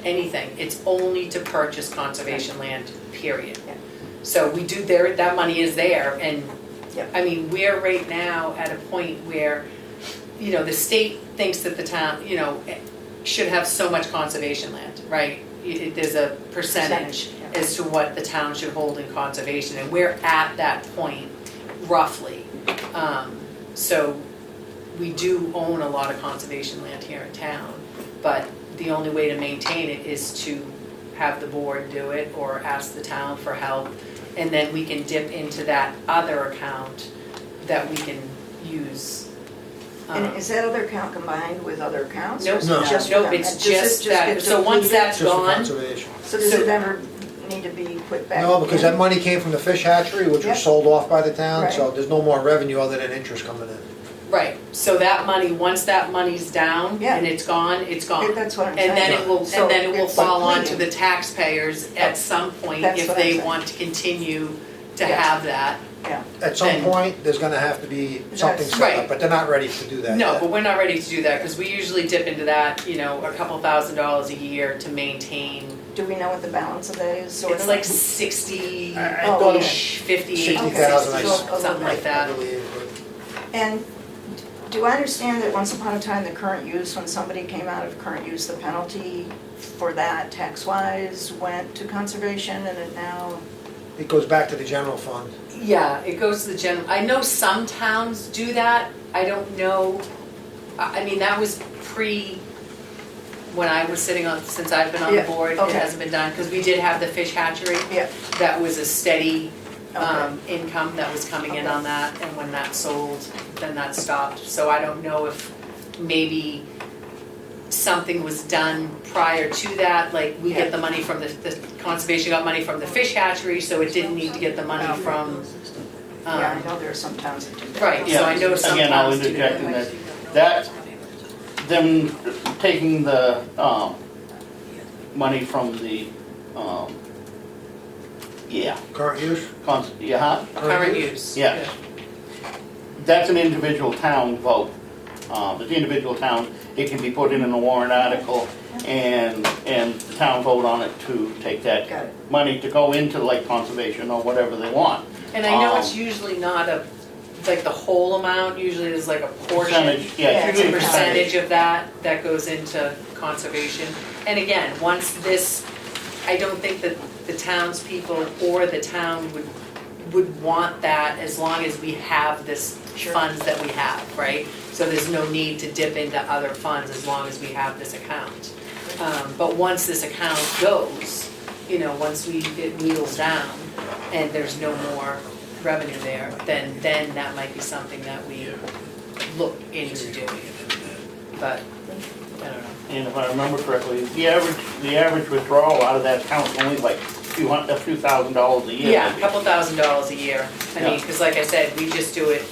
anything, it's only to purchase conservation land, period. Yeah. So we do, that money is there, and, Yep. I mean, we're right now at a point where, you know, the state thinks that the town, you know, should have so much conservation land, right? There's a percentage Yeah. as to what the town should hold in conservation, and we're at that point roughly. So we do own a lot of conservation land here in town, but the only way to maintain it is to have the board do it or ask the town for help, and then we can dip into that other account that we can use. And is that other account combined with other accounts? or Nope, is it just for nope, them? it's And does it just that, get so once depleted? that's Just for gone, conservation. So does so- it ever need to be put back? No, because in? that money came from the fish hatchery, which Yep. was sold off by the town, so Right. there's no more revenue other than interest coming in. right, so that money, once that money's down Yeah. and it's gone, it's gone. That's what I'm saying. And then it will, So and then it will it's fall on to depleting. the taxpayers at some point That's if what I'm they saying. want to continue to Yeah. have that. Yeah, At some Then- point, there's gonna have to be something That's- set Right. up, but they're not ready to do that No, yet. but we're not ready to do that, because we usually dip into that, you know, a couple $1,000s a year to maintain. do we know what the balance of that is, sort of? It's like 60-ish, I thought it was 58, 60,000, I 60, something like that. I believe, And do I understand that once upon a time, the current use, when somebody came out of current use, the penalty for that tax-wise went to conservation, and it now, but it goes back to the general fund. Yeah, it goes to the general, I know some towns do that, I don't know, I mean, that was when I was sitting on, since I've been on the Yeah, board, it okay. hasn't been done, because we did have the fish hatchery. yeah, That was a steady Okay. income that was coming in Okay. on that, and when that sold, then that stopped. So I don't know if maybe something was done prior to that, like we get the money from the conservation got money from the fish hatchery, so it didn't need to get the money from, yeah, I know there are some towns that do that. right, so I know some Again, I'll towns do interject in that. that them taking the, money from the, Current use? Current use. Yes. That's an individual town vote. The individual town it can be put in a warrant article and the town vote on it to take Got that it. money to go into like conservation or whatever they want. And I know it's usually not like the whole amount, usually there's like a portion. Percentage, yeah, Yeah, it's It's a usually percentage of that goes into conservation. And again, once this, I don't think that the townspeople or the town would want that as long as we have this funds that we have, right? So there's no need to dip into other funds as long as we have this account. But once this account goes, you know, once it wheels down and there's no more revenue there, then that might be something that we look into doing. But, I don't know. And if I remember correctly, the average withdrawal out of that account is only like a few $1,000s a year. Yeah, a maybe. couple $1,000s a year. I mean, Yeah. because like I said, we just do it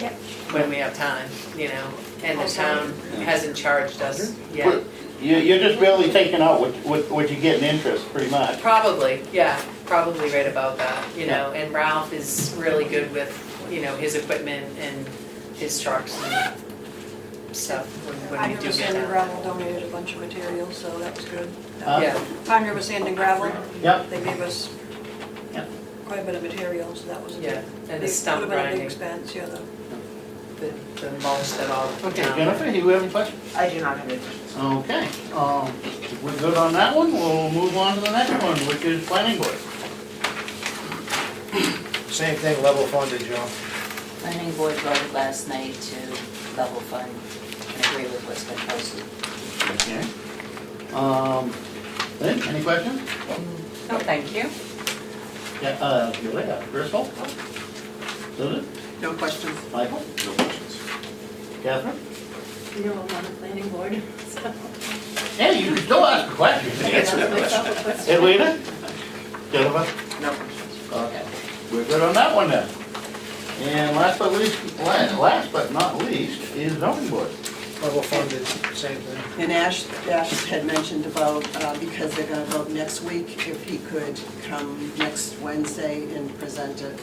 Yep. when we have time, you know, and the town hasn't charged us yet. But you're just barely taking out what you get in interest, pretty much. Probably, yeah, probably right about that, you know, and Ralph is really good with, you know, his equipment and his trucks and stuff when we do Pioneer get Sand and that. Gravel donated a bunch of materials, so that was good. Yeah, Pioneer Sand and Gravel, Yep. they gave us Yep. quite a bit of material, so that was a yeah, good. and the Would stump have been a big grinding, expense, yeah, the mulch that all the Okay, town. Jennifer, you have any questions? I do not have any questions. Okay, if we're good on that one, we'll move on to the next one, which is planning board. Same thing, level funded, Joe. Planning board voted last night to level fund and agree with what's been posted. Okay. Lynn, any questions? No, thank you. Yeah, Julia, Bristol? Susan? No questions. Michael? No questions. Catherine? No, I'm on the planning board, so. Yeah, you can still ask a question. Answer myself a question. Edwina? Jennifer? No questions. Okay, we're good on that one then. And last but not least is zoning board. Level funded, same thing. And Ash had mentioned about, because they're gonna vote next week, if he could come next Wednesday and present it.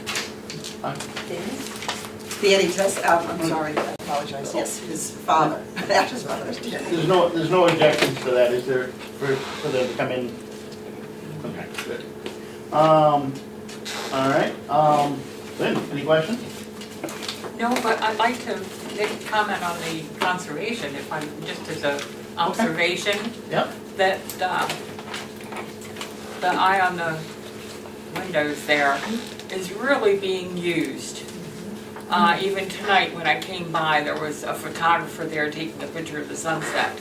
Danny Tess, I'm sorry, I apologize, yes, his father, Ash's father. There's no objections to that, is there, for them to come in? Okay, good. All right, Lynn, any questions? No, but I'd like to make a comment on the conservation, if I'm, just as a observation, Yep. that the eye on the windows there is really being used. Even tonight, when I came by, there was a photographer there taking a picture of the sunset.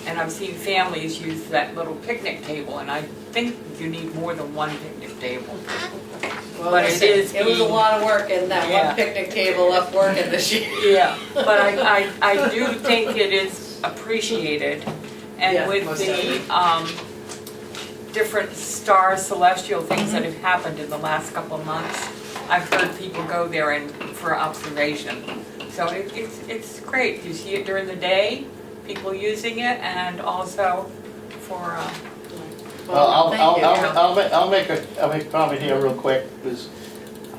And I've seen families use that little picnic table, and I think you need more than one picnic table. Well, But listen, it is it was a being- lot of work getting that Yeah. one picnic table up working this year. Yeah, but I do think it is appreciated, Yeah, and with most the, definitely. different star celestial things that have happened in the last couple of months, I've heard people go there and, for observation. So it's great, you see it during the day, people using it, and also for, Well, thank you. I'll make a comment here real quick, because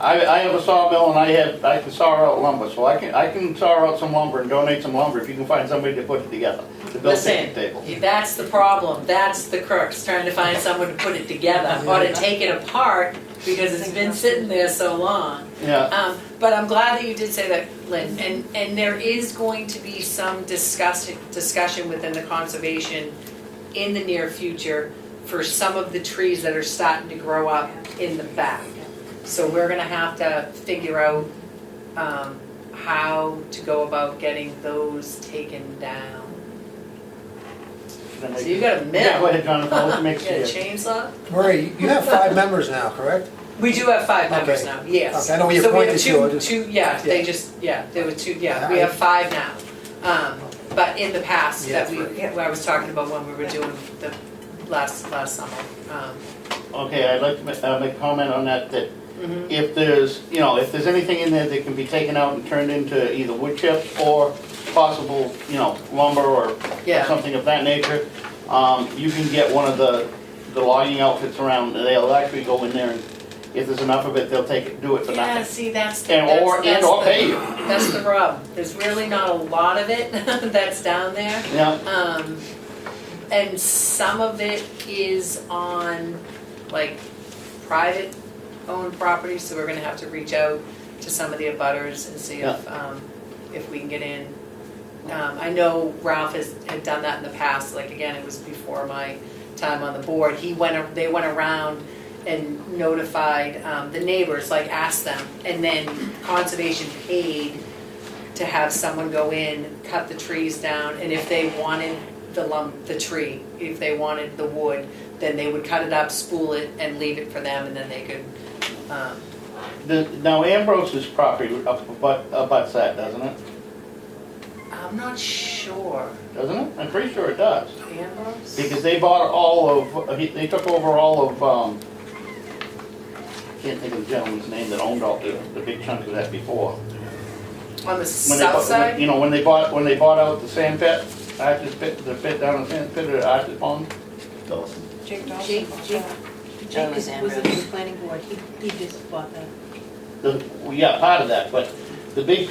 I have a sawmill and I can saw out lumber, so I can saw out some lumber and donate some lumber if you can find somebody to put it together, to build picnic tables. Listen, that's the problem, that's the crux, trying to find someone to put it together, or to take it apart, because it's been sitting there so long. Yeah, But I'm glad that you did say that, Lynn, and there is going to be some discussion within the conservation in the near future for some of the trees that are starting to grow up in the back. So we're gonna have to figure out how to go about getting those taken down. So you got a mill. Yeah, go ahead, Jonathan, let's make You got a it. chainsaw? Marie, you have 5 members now, correct? We do have 5 members Okay. now, yes. Okay, I know we So appointed have two, I just- two, yeah, Yeah. there were 2, yeah, we have 5 now. But in the past, Yeah, I was talking about when we were doing the last summer. Okay, I'd like to make a comment on that, Mhm. if there's anything in there that can be taken out and turned into either wood chips or possible, lumber or Yeah. something of that nature, you can get one of the logging outfits around, they'll actually go in there if there's enough of it, they'll take it, do it for Yeah, nothing. see, that's the, And or pay you. That's the rub. There's really not a lot of it that's down there. Yeah, And some of it is on like private owned properties, so we're gonna have to reach out to some of the abutters and see if we can get in. I know Ralph had done that in the past, like again, it was before my time on the board. They went around and notified the neighbors, like asked them, and then conservation paid to have someone go in, cut the trees down, and if they wanted the tree, if they wanted the wood, then they would cut it up, spool it, and leave it for them, and then they could, now Ambrose's property abuts that, doesn't it? I'm not sure. Doesn't it? I'm pretty sure it does. Ambrose? Because they bought all of, they took over all of, I can't think of the gentleman's name that owned all the big chunk of that before. On the When they south bought- side? You know, when they bought out the sand pit, Arch's pit, the pit down in the sand pit or Arch's pond. Jake Dawson. Jake That was was in the planning board, he just bought that. Well, yeah, part of that, but the big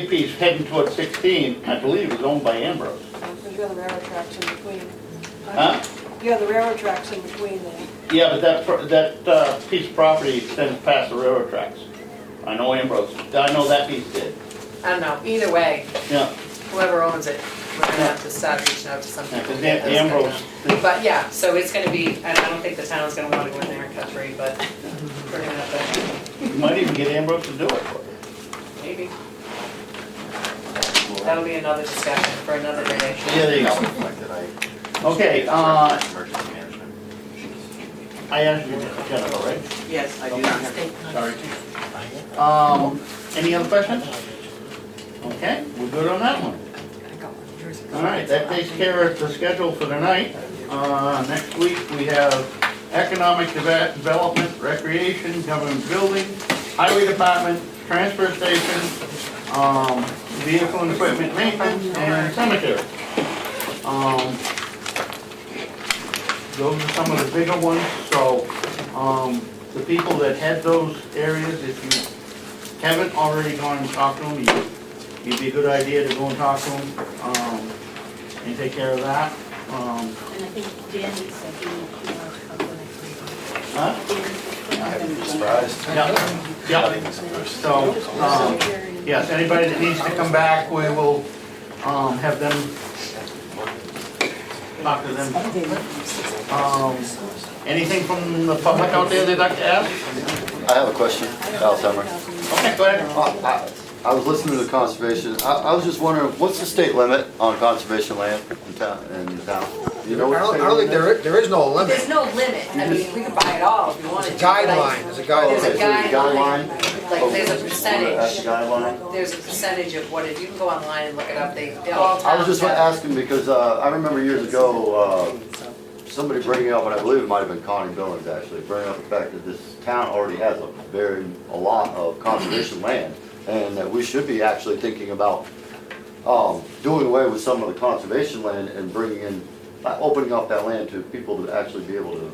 piece heading toward 16, I believe, is owned by Ambrose. Because you have the railroad tracks in between. Huh? You have the railroad tracks in between there. Yeah, but that piece of property extends past the railroad tracks. I know Ambrose, I know that piece did. I don't know, either way, Yeah, whoever owns it, we're gonna have to start reaching out to some people. because to get those things Ambrose, done. But yeah, so it's gonna be, and I don't think the town's gonna wanna go in there and cut tree, but we're gonna have you might even get Ambrose to do it for you. to, maybe. That'll be another discussion for another day. Yeah, there you go. Okay, Emergency management. I asked you, Jennifer, right? Yes, I do Okay. not have. Sorry. Any other questions? Okay, we're good on that one. All right, that takes care of the schedule for tonight. Next week, we have economic development, recreation, government building, highway department, transfer station, vehicle and equipment maintenance, and cemetery. Those are some of the bigger ones, so the people that head those areas, if you haven't already gone and talked to them, it'd be a good idea to go and talk to them and take care of that. And I think Danny said he wanted to come to next week. Huh? I haven't been surprised. Yeah. So, yes, anybody that needs to come back, we will have them, talk to them. Anything from the public out there they'd like to ask? I have a question, Al Summer. Okay, go ahead. I was listening to the conservation, I was just wondering, what's the state limit on conservation land in town? You know what I the state don't think limit there is no limit. There's no limit, I mean, we could buy it all if we wanted to. It's a guideline, there's a guideline. There's a Okay, so guideline, guideline? like there's a That's the percentage, guideline? there's a percentage of what, if you can go online and look it up, they all I was just towns have- asking because I remember years ago, somebody bringing up, and I believe it might have been Connie Billings actually, bringing up the fact that this town already has a lot of conservation land, and that we should be actually thinking about doing away with some of the conservation land and bringing in, opening up that land to people to actually be able to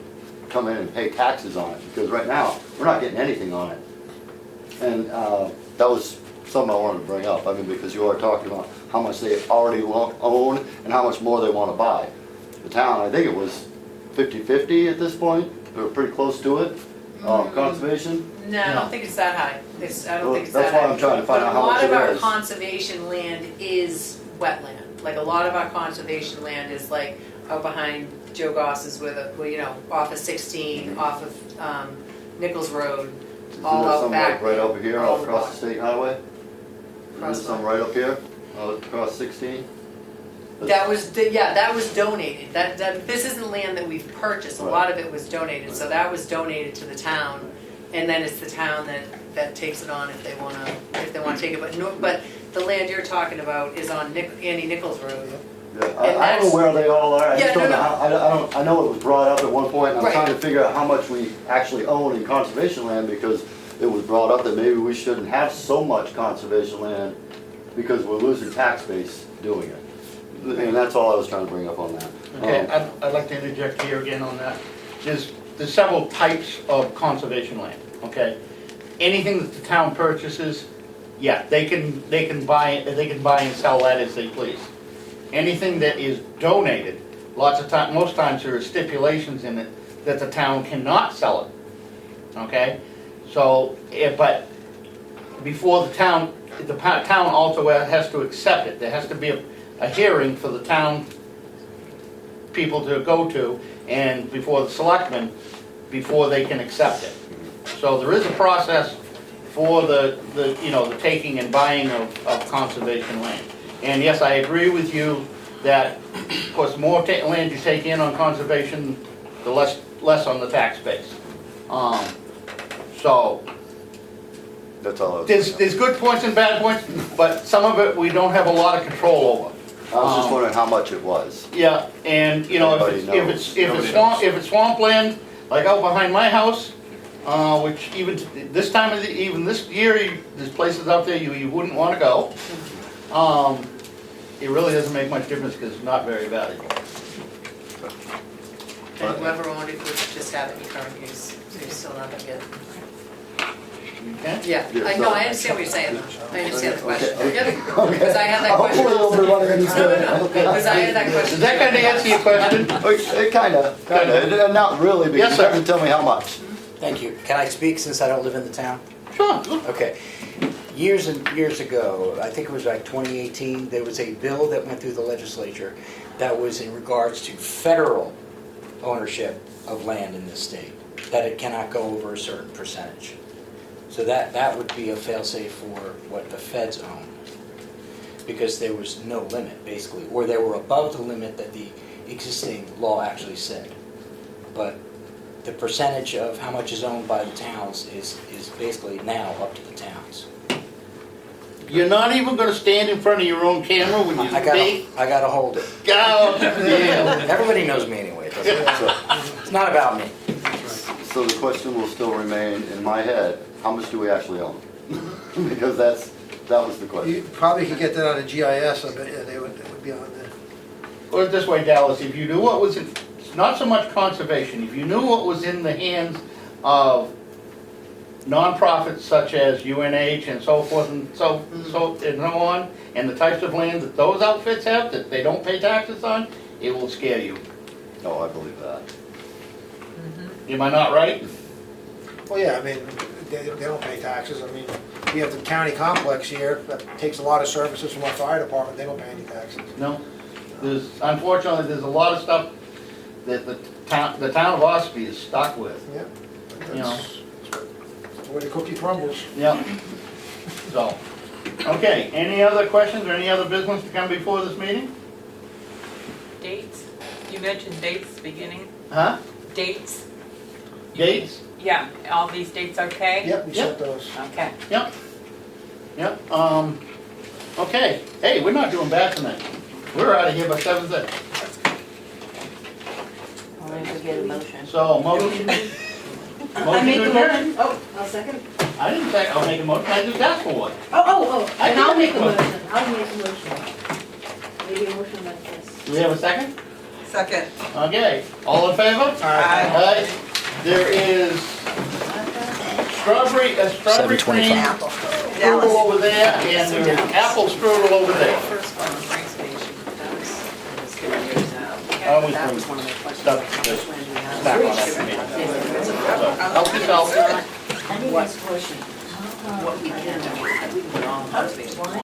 come in and pay taxes on it, because right now, we're not getting anything on it. And that was something I wanted to bring up, I mean, because you are talking about how much they already own and how much more they want to buy. The town, I think it was 50-50 at this point, we were pretty close to it, conservation. No, I don't think it's that high. I don't think it's that high. That's why I'm trying to find out how much it But a lot of our is. conservation land is wetland. Like a lot of our conservation land is like out behind Joe Goss's with off of 16, off of Nichols Road, all Isn't there out some back. like right over here, all all across the state highway? Across Isn't there some right up here, across 16? That was donated. This isn't land that we've purchased. A lot of it was donated. So that was donated to the town, and then it's the town that takes it on if they want to take it. But the land you're talking about is on Andy Nichols Road. Yeah, I don't know where they all are, I just Yeah, don't know, I know it was brought up at one point, and I'm Right. trying to figure out how much we actually own in conservation land, because it was brought up that maybe we shouldn't have so much conservation land, because we're losing tax base doing it. And that's all I was trying to bring up on that. Okay, I'd like to interject here again on that. There's several types of conservation land. okay? Anything that the town purchases, yeah, they can buy and sell that as they please. Anything that is donated, most times there are stipulations in it that the town cannot sell it, okay? So, but before the town also has to accept it. There has to be a hearing for the town people to go to, and before the selectmen, before they can accept it. So there is a process for the taking and buying of conservation land. And yes, I agree with you that, of course, the more land you take in on conservation, the less on the tax base. So, That's all I was. there's good points and bad points, but some of it we don't have a lot of control over. I was just wondering how much it was. Yeah, and if it's swampland, like out behind my house, which even this time of even this year, there's places out there you wouldn't want to go. It really doesn't make much difference because it's not very valuable. And whoever owned it would just have it in current use, so you're still not gonna get. Okay? Yeah, Yeah, I so- know, I understand what you're saying, I understand the question. Okay. Yep, because I had that question Hopefully also. everybody understood. No, because I had that question. Does that kind of answer your question? It kinda, not really, but Yes, you sir. have to tell me how much. Thank you. Can I speak since I don't live in the town? Sure. Okay. Years and years ago, I think it was like 2018, there was a bill that went through the legislature that was in regards to federal ownership of land in this state, that it cannot go over a certain percentage. So that would be a fail-safe for what the feds own, because there was no limit, basically, or they were above the limit that the existing law actually said. But the percentage of how much is owned by the towns is basically now up to the towns. You're not even going to stand in front of your own camera when you speak? I gotta hold it. Go! Yeah. Everybody knows me anyway, doesn't it? It's not about me. So the question will still remain in my head, how much do we actually own? Because that was the question. You probably could get that out of GIS, I bet, yeah, it would be on there. Put it this way, Dallas, if you knew what was in, not so much conservation, if you knew what was in the hands of nonprofits such as UNH and so forth and so on, and the types of land that those outfits have that they don't pay taxes on, it will scare you. Oh, I believe that. Am I not right? Well, yeah, I mean, they don't pay taxes, I mean, we have the county complex here, that takes a lot of services from our fire department, they don't pay any taxes. No. Unfortunately, there's a lot of stuff that the town of Ossipee is stuck with. Yeah. You know. That's the way the cookie crumbles. Yep. So, okay, any other questions or any other business to come before this meeting? Dates? You mentioned dates beginning. Huh? Dates? Dates? Yeah, all these dates okay? Yep, we set those. Okay. Yep. Yep, okay, hey, we're not doing bad tonight. We're out of here by 7:30. I'll need to get a motion. So, motion. I make to a adjourn? motion. Oh, I'll second. I didn't say, I'll make a motion, I just asked for one. And I'll make a motion. I'll make a motion. Maybe a motion like this. Do we have a second? Second. Okay, all in favor? Aye. There is strawberry cream strudel over there, and there's apple strudel over there. First one, the train station, that was good years out. I always bring stuff to snack on after me. Help yourself. I need to ask a question. What we can do, we can put on conservation.